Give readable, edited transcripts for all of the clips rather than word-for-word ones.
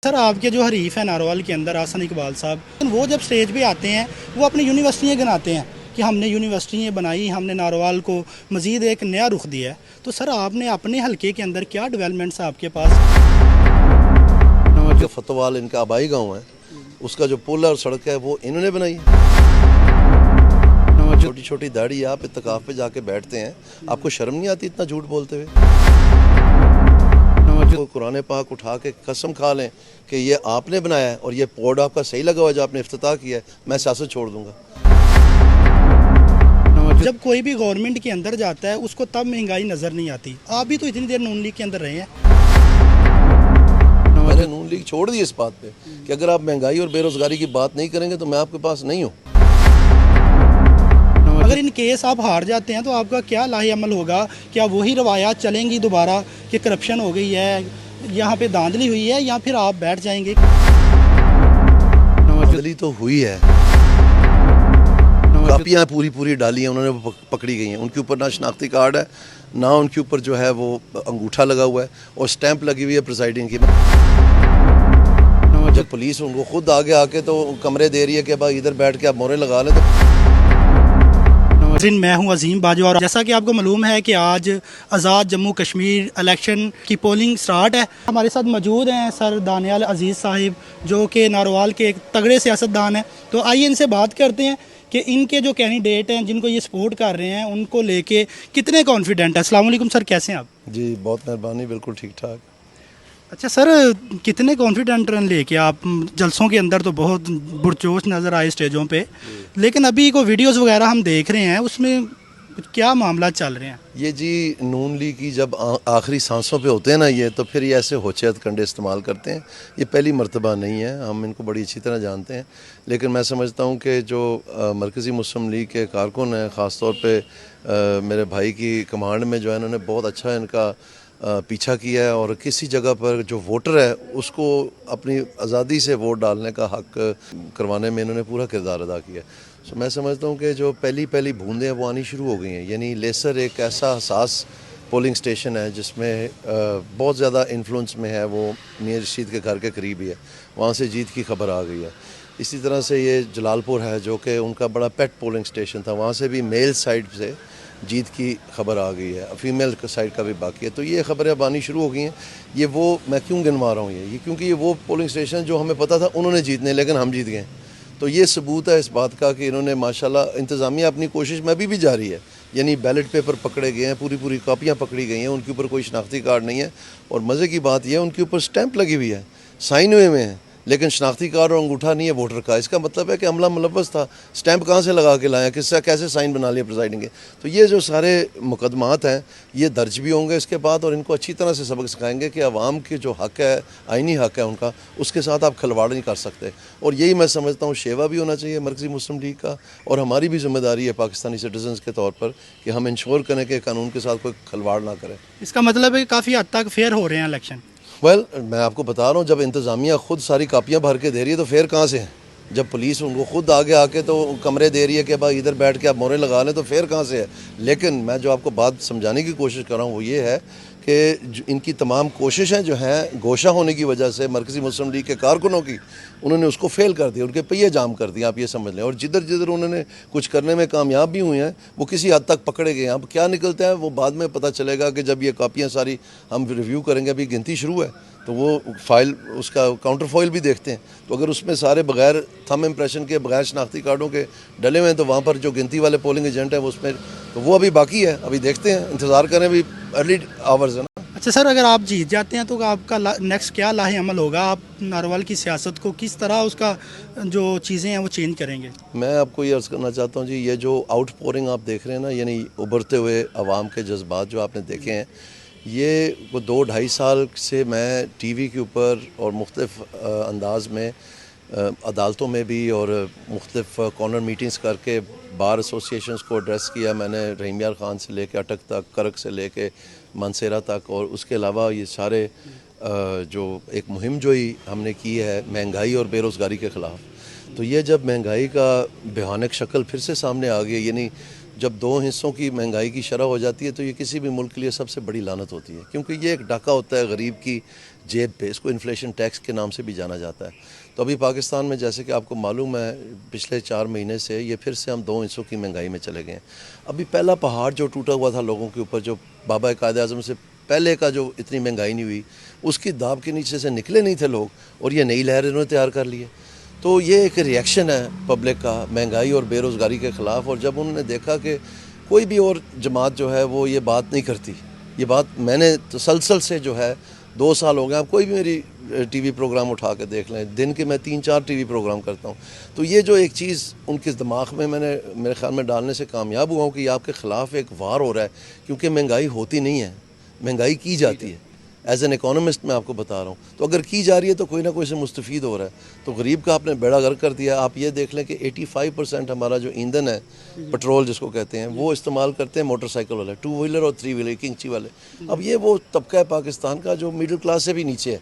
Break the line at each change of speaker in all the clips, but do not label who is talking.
Sir आपके जो हरीफ है नारोवाल के अंदर आसन इकबाल साहब, वो जब स्टेज पे आते हैं वो अपनी यूनिवर्सिटियाँ गिनाते हैं कि हमने यूनिवर्सिटियाँ बनाई, हमने नारोवाल को मज़ीद एक नया रुख दिया है। तो सर आपने अपने हलके के अंदर क्या डेवलपमेंट्स आपके पास?
जो फतवाल इनका आबाई गांव है, उसका जो पुल और सड़क है वो इन्होंने बनाई। छोटी छोटी दाढ़ी, आप इत्तकाफ पे जाके बैठते हैं, आपको शर्म नहीं आती इतना झूठ बोलते हुए? तो कुरान पाक उठा के कसम खा लें कि ये आपने बनाया है और ये पोड आपका सही लगा हुआ है जो आपने इफ्तिताह किया है, मैं सियासत छोड़ दूंगा।
जब कोई भी गवर्नमेंट के अंदर जाता है उसको तब महंगाई नज़र नहीं आती। आप भी तो इतनी देर नून लीग के अंदर रहे हैं।
मैंने नून लीग छोड़ दी इस बात पे कि अगर आप महंगाई और बेरोजगारी की बात नहीं करेंगे तो मैं आपके पास नहीं हूँ।
अगर इन केस आप हार जाते हैं तो आपका क्या लाहे अमल होगा? क्या वही रवायात चलेंगी दोबारा कि करप्शन हो गई है, यहाँ पे धांधली हुई है, या फिर आप बैठ जाएंगे?
धांधली तो हुई है, कापियाँ पूरी पूरी डाली हैं उन्होंने, पकड़ी गई हैं। उनके ऊपर ना शनाख्ती कार्ड है, ना उनके ऊपर जो है वो अंगूठा लगा हुआ है और स्टैंप लगी हुई है प्रिसाइडिंग की। जब पुलिस उनको खुद आगे आके तो कमरे दे रही है कि भाई इधर बैठ के आप मोहरें लगा लें। तो
मैं हूं अजीम बाजवा और जैसा कि आपको मालूम है कि आज आज़ाद जम्मू कश्मीर इलेक्शन की पोलिंग स्टार्ट है। हमारे साथ मौजूद हैं सर दानियाल अजीज़ साहिब, जो कि नारोवाल के एक तगड़े सियासतदान हैं। तो आइए इनसे बात करते हैं कि इनके जो कैंडिडेट हैं जिनको ये सपोर्ट कर रहे हैं उनको लेके कितने कॉन्फिडेंट हैं। अस्सलाम वालेकुम सर, कैसे हैं आप?
जी बहुत मेहरबानी, बिल्कुल ठीक ठाक।
अच्छा सर, कितने कॉन्फिडेंट रन लेके आप जलसों के अंदर तो बहुत पुरजोश नज़र आए स्टेजों पे, लेकिन अभी को वीडियोस वगैरह हम देख रहे हैं उसमें क्या मामला चल रहे हैं?
ये जी नून लीग की जब आखिरी सांसों पे होते हैं ना ये, तो फिर ये ऐसे होचेत कंडे इस्तेमाल करते हैं। ये पहली मर्तबा नहीं है, हम इनको बड़ी अच्छी तरह जानते हैं। लेकिन मैं समझता हूँ कि जो मरकज़ी मुस्लिम लीग के कारकुन हैं, ख़ास तौर पे मेरे भाई की कमांड में जो है इन्होंने बहुत अच्छा इनका पीछा किया है और किसी जगह पर जो वोटर है उसको अपनी आज़ादी से वोट डालने का हक करवाने में इन्होंने पूरा किरदार अदा किया है। सो मैं समझता हूँ कि जो पहली बूंदें हैं वो आनी शुरू हो गई हैं। यानी लेसर एक ऐसा हसास पोलिंग स्टेशन है जिसमें बहुत ज़्यादा इन्फ्लुएंस में है, वो मियां रशीद के घर के करीब ही है, वहाँ से जीत की खबर आ गई है। इसी तरह से ये जलालपुर है जो कि उनका बड़ा पेट पोलिंग स्टेशन था, वहाँ से भी मेल साइड से जीत की खबर आ गई है, फीमेल साइड का भी बाकी है। तो ये खबरें अब आनी शुरू हो गई हैं। ये वो मैं क्यों गिनवा रहा हूँ ये क्योंकि ये वो पोलिंग स्टेशन जो हमें पता था उन्होंने जीतने, लेकिन हम जीत गए। तो ये सबूत है इस बात का कि इन्होंने माशाल्लाह इंतज़ामिया अपनी कोशिश में अभी भी जारी है। यानी बैलेट पेपर पकड़े गए हैं, पूरी कापियाँ पकड़ी गई हैं, उनके ऊपर कोई शनाख्ती कार्ड नहीं है। और मज़े की बात यह है उनके ऊपर स्टैंप लगी हुई है, साइन हुए में है, लेकिन शनाख्ती कार्ड और अंगूठा नहीं है वोटर का। इसका मतलब है कि अमला मुलव्वस था। स्टैंप कहाँ से लगा के लाया, किससे कैसे साइन बना लिया प्रिसाइडिंग के? तो ये जो सारे मुकदमात हैं ये दर्ज भी होंगे इसके बाद, और इनको अच्छी तरह से सबक सिखाएंगे कि अवाम के जो हक़ है, आइनी हक़ है उनका, उसके साथ आप खिलवाड़ नहीं कर सकते। और यही मैं समझता हूँ शेवा भी होना चाहिए मरकज़ी मुस्लिम लीग का, और हमारी भी जिम्मेदारी है पाकिस्तानी सिटीजन्स के तौर पर कि हम इंश्योर करें कि कानून के साथ कोई खिलवाड़ ना करें।
इसका मतलब है कि काफ़ी हद तक फेयर हो रहे हैं इलेक्शन।
मैं आपको बता रहा हूँ, जब इंतज़ामिया खुद सारी कापियाँ भर के दे रही है तो फिर कहाँ से है? जब पुलिस उनको खुद आगे आके तो कमरे दे रही है कि भाई इधर बैठ के आप मोहरें लगा लें, तो फिर कहाँ से है? लेकिन मैं जो आपको बात समझाने की कोशिश कर रहा हूँ वो ये है कि इनकी तमाम कोशिशें जो हैं गोशा होने की वजह से मरकज़ी मुस्लिम लीग के कारकुनों की, उन्होंने उसको फेल कर दिया, उनके पहिए जाम कर दिया, आप ये समझ लें। और जिधर उन्होंने कुछ करने में कामयाब भी हुए हैं वो किसी हद तक पकड़े गए हैं। अब क्या निकलता है वो बाद में पता चलेगा कि जब ये कापियाँ सारी हम रिव्यू करेंगे। अभी गिनती शुरू है तो वो फाइल, उसका काउंटर फॉइल भी देखते हैं, तो अगर उसमें सारे बगैर थंब इम्प्रेशन के, बगैर शनाख्ती कार्डों के डले हुए हैं, तो वहाँ पर जो गिनती वाले पोलिंग एजेंट हैं वो उसमें, तो वो अभी बाकी है, अभी देखते हैं, इंतज़ार करें, अभी अर्ली आवर्स है ना।
अच्छा सर, अगर आप जीत जाते हैं तो आपका नेक्स्ट क्या लाहे अमल होगा? आप नारोवाल की सियासत को किस तरह उसका जो चीज़ें हैं वो चेंज करेंगे? मैं
आपको ये अर्ज़ करना चाहता हूँ जी, ये जो आउट पोरिंग आप देख रहे हैं ना, यानी उभरते हुए अवाम के जज्बात जो आपने देखे हैं, ये वो 2-2.5 साल से मैं टीवी के ऊपर और मुख्तलिफ़ अंदाज में अदालतों में भी और मुख्तलिफ़ कॉर्नर मीटिंग्स करके बार एसोसिएशंस को एड्रेस किया मैंने, रहीम यार ख़ान से लेके अटक तक, करक से लेके मानसेरा तक। और उसके अलावा ये सारे जो एक मुहिम जो ही हमने की है महंगाई और बेरोज़गारी के ख़िलाफ़, तो ये जब महंगाई का भयानक शक्ल फिर से सामने आ गई, यानी जब 2 हिस्सों की महंगाई की शरह हो जाती है तो ये किसी भी मुल्क के लिए सबसे बड़ी लानत होती है, क्योंकि ये एक डाका होता है गरीब की जेब पे, इसको इन्फ्लेशन टैक्स के नाम से भी जाना जाता है। तो अभी पाकिस्तान में जैसे कि आपको मालूम है पिछले 4 महीने से ये फिर से हम 2 हिस्सों की महंगाई में चले गए हैं। अभी पहला पहाड़ जो टूटा हुआ था लोगों के ऊपर, जो बाबा कायद आज़म से पहले का जो इतनी महंगाई नहीं हुई, उसकी दाब के नीचे से निकले नहीं थे लोग, और ये नई लहर इन्होंने तैयार कर ली है। तो ये एक रिएक्शन है पब्लिक का महंगाई और बेरोज़गारी के ख़िलाफ़। और जब उन्होंने देखा कि कोई भी और जमात जो है वो ये बात नहीं करती, ये बात मैंने तसलसल से जो है 2 साल हो गए, आप कोई भी मेरी टीवी प्रोग्राम उठा के देख लें, दिन के मैं 3-4 टीवी प्रोग्राम करता हूँ, तो ये जो एक चीज़ उनके दिमाग में मैंने मेरे ख्याल में डालने से कामयाब हुआ हूँ कि आपके ख़िलाफ़ एक वार हो रहा है, क्योंकि महंगाई होती नहीं है, महंगाई की जाती है। एज एन इकोनॉमिस्ट मैं आपको बता रहा हूँ, तो अगर की जा रही है तो कोई ना कोई से मुस्तफ़ीद हो रहा है। तो गरीब का आपने बेड़ा गर्क कर दिया। आप ये देख लें कि 85% हमारा जो ईंधन है, पेट्रोल जिसको कहते हैं, वो इस्तेमाल करते हैं मोटरसाइकिल वाले, 2 व्हीलर और 3 व्हीलर, किंची वाले। अब ये वो तबका है पाकिस्तान का जो मिडिल क्लास से भी नीचे है,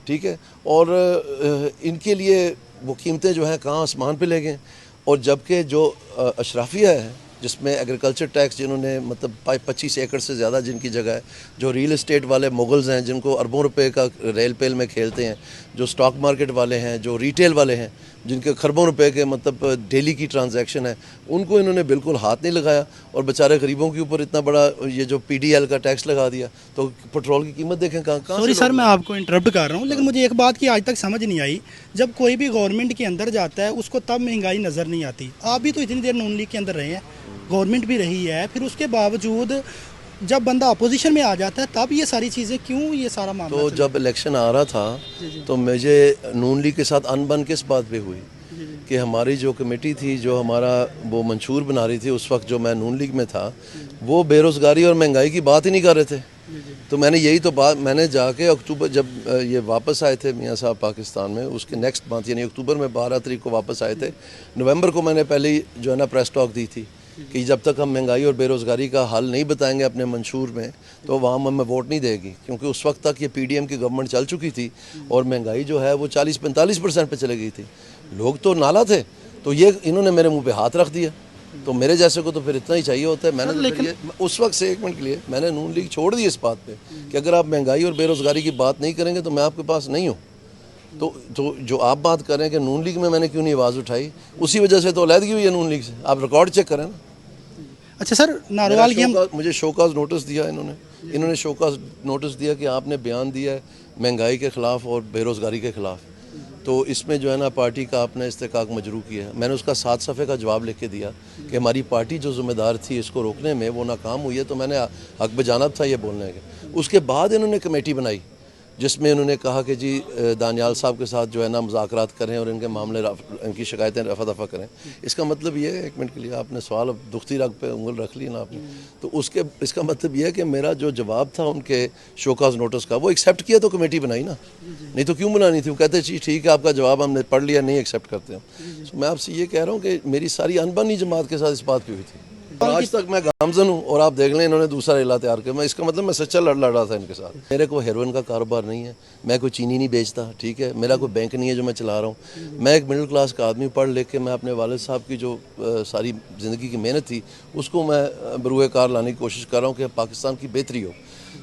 ठीक है, और इनके लिए वो कीमतें जो हैं कहाँ आसमान पे ले गए। और जबकि जो अशराफिया है जिसमें एग्रीकल्चर टैक्स जिन्होंने मतलब 25 एकड़ से ज़्यादा जिनकी जगह है, जो रियल एस्टेट वाले मुगल्स हैं जिनको अरबों रुपए का रेल पेल में खेलते हैं, जो स्टॉक मार्केट वाले हैं, जो रिटेल वाले हैं जिनके खरबों रुपए के मतलब डेली की ट्रांजैक्शन है, उनको इन्होंने बिल्कुल हाथ नहीं लगाया। और बेचारे गरीबों के ऊपर इतना बड़ा ये जो PDL का टैक्स लगा दिया, तो पेट्रोल की कीमत देखें कहाँ।
सॉरी सर, मैं आपको इंटरप्ट कर रहा हूँ, लेकिन मुझे एक बात की आज तक समझ नहीं आई, जब कोई भी गवर्नमेंट के अंदर जाता है उसको तब महंगाई नज़र नहीं आती। आप भी तो इतनी देर नून लीग के अंदर रहे हैं, गवर्नमेंट भी रही है, फिर उसके बावजूद जब बंदा अपोजिशन में आ जाता है तब ये सारी चीज़ें क्यों, ये सारा मामला
तो जब इलेक्शन आ रहा था तो मुझे नून लीग के साथ अनबन किस बात पे हुई कि हमारी जो कमेटी थी, जो हमारा वो मंशूर बना रही थी उस वक्त, जो मैं नून लीग में था, वो बेरोज़गारी और महंगाई की बात ही नहीं कर रहे थे। तो मैंने यही तो बात, मैंने जाके अक्टूबर जब ये वापस आए थे मियाँ साहब पाकिस्तान में, उसके नेक्स्ट मंथ यानी अक्टूबर में 12 तारीख को वापस आए थे, नवंबर को मैंने पहले जो है ना प्रेस टॉक दी थी कि जब तक हम महंगाई और बेरोज़गारी का हल नहीं बताएंगे अपने मंशूर में, तो वहाँ हमें वोट नहीं देगी, क्योंकि उस वक्त तक ये PDM की गवर्नमेंट चल चुकी थी और महंगाई जो है वो 40-45% पे चले गई थी। लोग तो नाला थे, तो ये इन्होंने मेरे मुंह पे हाथ रख दिया। तो मेरे जैसे को तो फिर इतना ही चाहिए होता है। मैंने तो फिर ये उस वक्त से 1 मिनट के लिए मैंने नून लीग छोड़ दी इस बात पे कि अगर आप महंगाई और बेरोज़गारी की बात नहीं करेंगे तो मैं आपके पास नहीं हूँ। तो जो आप बात कर रहे हैं कि नून लीग में मैंने क्यों नहीं आवाज़ उठाई, उसी वजह से तो अलहदगी हुई है नून लीग से। आप रिकॉर्ड चेक करें ना।
अच्छा सर, नारोवाल की
मुझे शोकाज नोटिस दिया इन्होंने शोकाज नोटिस दिया कि आपने बयान दिया है महंगाई के ख़िलाफ़ और बेरोज़गारी के ख़िलाफ़, तो इसमें जो है ना पार्टी का आपने इस्तेकाक मजरू किया है। मैंने उसका 7 सफ़े का जवाब लिख के दिया कि हमारी पार्टी जो ज़िम्मेदार थी इसको रोकने में वो नाकाम हुई है, तो मैंने हक बजानब था ये बोलने के। उसके बाद इन्होंने कमेटी बनाई जिसमें उन्होंने कहा कि जी दानियाल साहब के साथ जो है ना मुज़ाकरात करें और इनके मामले इनकी शिकायतें रफा दफ़ा करें। इसका मतलब ये है, 1 मिनट के लिए आपने सवाल अब दुखती रग पे उंगल रख ली ना आपने, तो इसका मतलब ये है कि मेरा जो जवाब था उनके शोकाज नोटिस का वो एक्सेप्ट किया तो कमेटी बनाई ना, नहीं तो क्यों बनानी थी। वो कहते जी ठीक है आपका जवाब हमने पढ़ लिया, नहीं एक्सेप्ट करते हम। तो मैं आपसे ये कह रहा हूँ कि मेरी सारी अनबनी जमात के साथ इस बात पर हुई थी। आज तक मैं गामजन हूँ और आप देख लें इन्होंने दूसरा इला तैयार किया। मैं इसका मतलब मैं सच्चा लड़ रहा था इनके साथ। मेरे को हेरोइन का कारोबार नहीं है, मैं कोई चीनी नहीं बेचता, ठीक है, मेरा कोई बैंक नहीं है जो मैं चला रहा हूँ। मैं एक मिडिल क्लास का आदमी, पढ़ लिख के मैं अपने वालिद साहब की जो सारी ज़िंदगी की मेहनत थी उसको मैं बरूए कार लाने की कोशिश कर रहा हूँ कि पाकिस्तान की बेहतरी हो।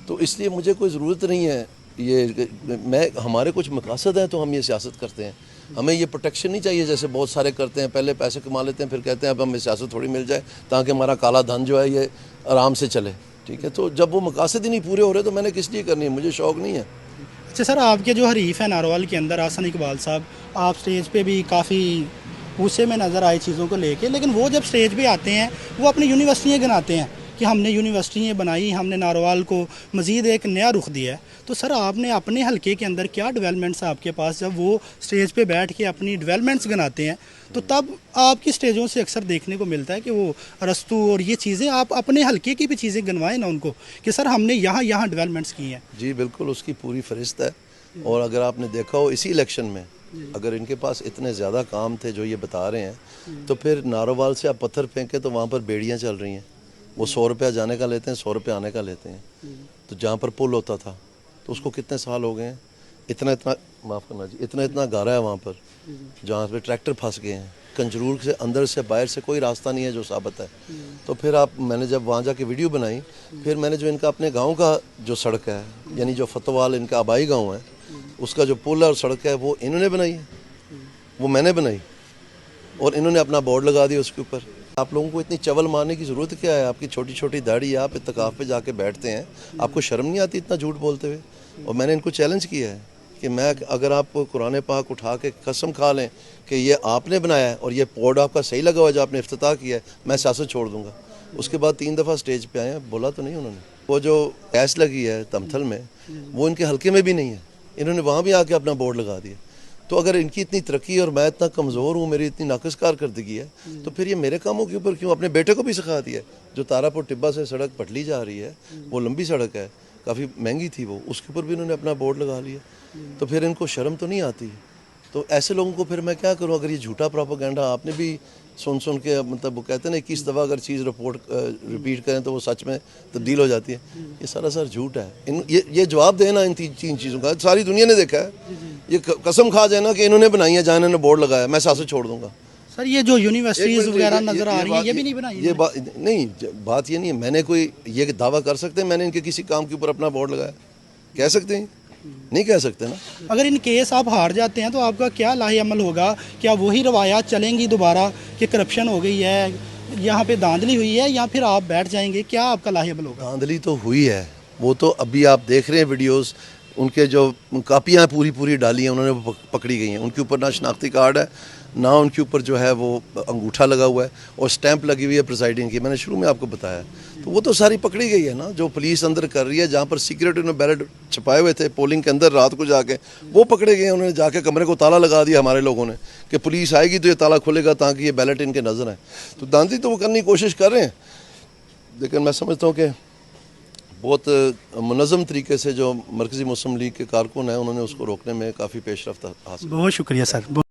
तो इसलिए मुझे कोई ज़रूरत नहीं है ये हमारे कुछ मकासद हैं तो हम ये सियासत करते हैं। हमें ये प्रोटेक्शन नहीं चाहिए जैसे बहुत सारे करते हैं, पहले पैसे कमा लेते हैं फिर कहते हैं अब हमें सियासत थोड़ी मिल जाए ताकि हमारा काला धन जो है ये आराम से चले, ठीक है। तो जब वो मकासद ही नहीं पूरे हो रहे तो मैंने किस लिए करनी है, मुझे शौक़ नहीं है।
अच्छा सर, आपके जो हरीफ हैं नारोवाल के अंदर आसन इकबाल साहब, आप स्टेज पे भी काफ़ी गुस्से में नज़र आए चीज़ों को लेके, लेकिन वो जब स्टेज पे आते हैं वो अपनी यूनिवर्सिटियाँ गिनाते हैं कि हमने यूनिवर्सिटियाँ बनाई, हमने नारोवाल को मज़ीद एक नया रुख दिया है। तो सर आपने अपने हलके के अंदर क्या डेवलपमेंट्स आपके पास, जब वो स्टेज पे बैठ के अपनी डेवलपमेंट्स गिनाते हैं तो तब आपकी स्टेजों से अक्सर देखने को मिलता है कि वो अरस्तु और ये चीज़ें, आप अपने हलके की भी चीज़ें गिनवाएं ना उनको कि सर हमने यहाँ डेवलपमेंट्स की हैं।
जी बिल्कुल, उसकी पूरी फहरिस्त है। और अगर आपने देखा हो इसी इलेक्शन में अगर इनके पास इतने ज़्यादा काम थे जो ये बता रहे हैं, तो फिर नारोवाल से आप पत्थर फेंके तो वहाँ पर बेड़ियाँ चल रही हैं। वो 100 रुपया जाने का लेते हैं, 100 रुपया आने का लेते हैं। तो जहाँ पर पुल होता था तो उसको कितने साल हो गए हैं, इतना माफ़ करना जी, इतना गारा है वहाँ पर जहाँ पे ट्रैक्टर फंस गए हैं। कंजरूर से अंदर से बाहर से कोई रास्ता नहीं है जो साबित है। तो फिर मैंने जब वहाँ जाके वीडियो बनाई, फिर मैंने जो इनका अपने गांव का जो सड़क है यानी जो फतवाल इनका आबाई गांव है उसका जो पुल और सड़क है वो इन्होंने बनाई है, वो मैंने बनाई, और इन्होंने अपना बोर्ड लगा दिया उसके ऊपर। आप लोगों को इतनी चवल मारने की ज़रूरत क्या है? आपकी छोटी छोटी दाढ़ी है, आप इत्तकाफ़ पे जाके बैठते हैं, आपको शर्म नहीं आती इतना झूठ बोलते हुए? और मैंने इनको चैलेंज किया है कि मैं, अगर आप कुरान पाक उठा के कसम खा लें कि ये आपने बनाया है और ये बोर्ड आपका सही लगा हुआ है जो आपने इफ्तिताह किया है, मैं सियासत छोड़ दूंगा। उसके बाद 3 दफ़ा स्टेज पे आए हैं, बोला तो नहीं उन्होंने। वो जो गैस लगी है तमथल में, वो इनके हल्के में भी नहीं है, इन्होंने वहाँ भी आके अपना बोर्ड लगा दिया। तो अगर इनकी इतनी तरक्की और मैं इतना कमज़ोर हूँ, मेरी इतनी नाक़िस कारकर्दगी है, तो फिर ये मेरे कामों के ऊपर क्यों? अपने बेटे को भी सिखा दिया। जो तारापुर टिब्बा से सड़क पटली जा रही है, वो लंबी सड़क है, काफ़ी महंगी थी वो, उसके ऊपर भी इन्होंने अपना बोर्ड लगा लिया। तो फिर इनको शर्म तो नहीं आती? तो ऐसे लोगों को फिर मैं क्या करूं? अगर ये झूठा प्रोपेगेंडा आपने भी सुन के, मतलब वो कहते हैं ना 21 दफ़ा अगर चीज़ रिपीट करें तो वो सच में तब्दील हो जाती है। ये सरासर झूठ है। ये जवाब देना इन तीन चीज़ों का, सारी दुनिया ने देखा है। ये कसम खा जाए ना कि इन्होंने बनाई है, जहाँ इन्होंने बोर्ड लगाया, मैं सियासत छोड़ दूंगा।
सर ये जो यूनिवर्सिटीज़ वगैरह नज़र आ रही है, ये भी नहीं बनाई?
ये बात नहीं, बात ये नहीं है। मैंने कोई ये दावा कर सकते हैं मैंने इनके किसी काम के ऊपर अपना बोर्ड लगाया? कह सकते हैं? नहीं कह सकते ना।
अगर इन केस आप हार जाते हैं तो आपका क्या लाहे अमल होगा? क्या वही रवायात चलेंगी दोबारा कि करप्शन हो गई है, यहाँ पे धांधली हुई है, या फिर आप बैठ जाएंगे? क्या आपका लाहे अमल होगा?
धांधली तो हुई है, वो तो अभी आप देख रहे हैं वीडियोस, उनके जो कापियाँ पूरी डाली हैं उन्होंने, वो पकड़ी गई हैं। उनके ऊपर ना शनाख्ती कार्ड है, ना उनके ऊपर जो है वो अंगूठा लगा हुआ है, और स्टैंप लगी हुई है प्रिसाइडिंग की, मैंने शुरू में आपको बताया। तो वो तो सारी पकड़ी गई है ना, जो पुलिस अंदर कर रही है, जहाँ पर सीक्रेट उन्होंने बैलेट छुपाए हुए थे पोलिंग के अंदर रात को जाके, वो पकड़े गए। उन्होंने जाके कमरे को ताला लगा दिया हमारे लोगों ने कि पुलिस आएगी तो ये ताला खुलेगा ताकि ये बैलेट इनके नज़र आए। तो धांधली तो वो करने की कोशिश कर रहे हैं, लेकिन मैं समझता हूँ कि बहुत मुनज़्ज़म तरीके से जो मरकज़ी मुस्लिम लीग के कारकुन हैं, उन्होंने उसको रोकने में काफ़ी पेशरफ्त हासिल।
बहुत शुक्रिया सर।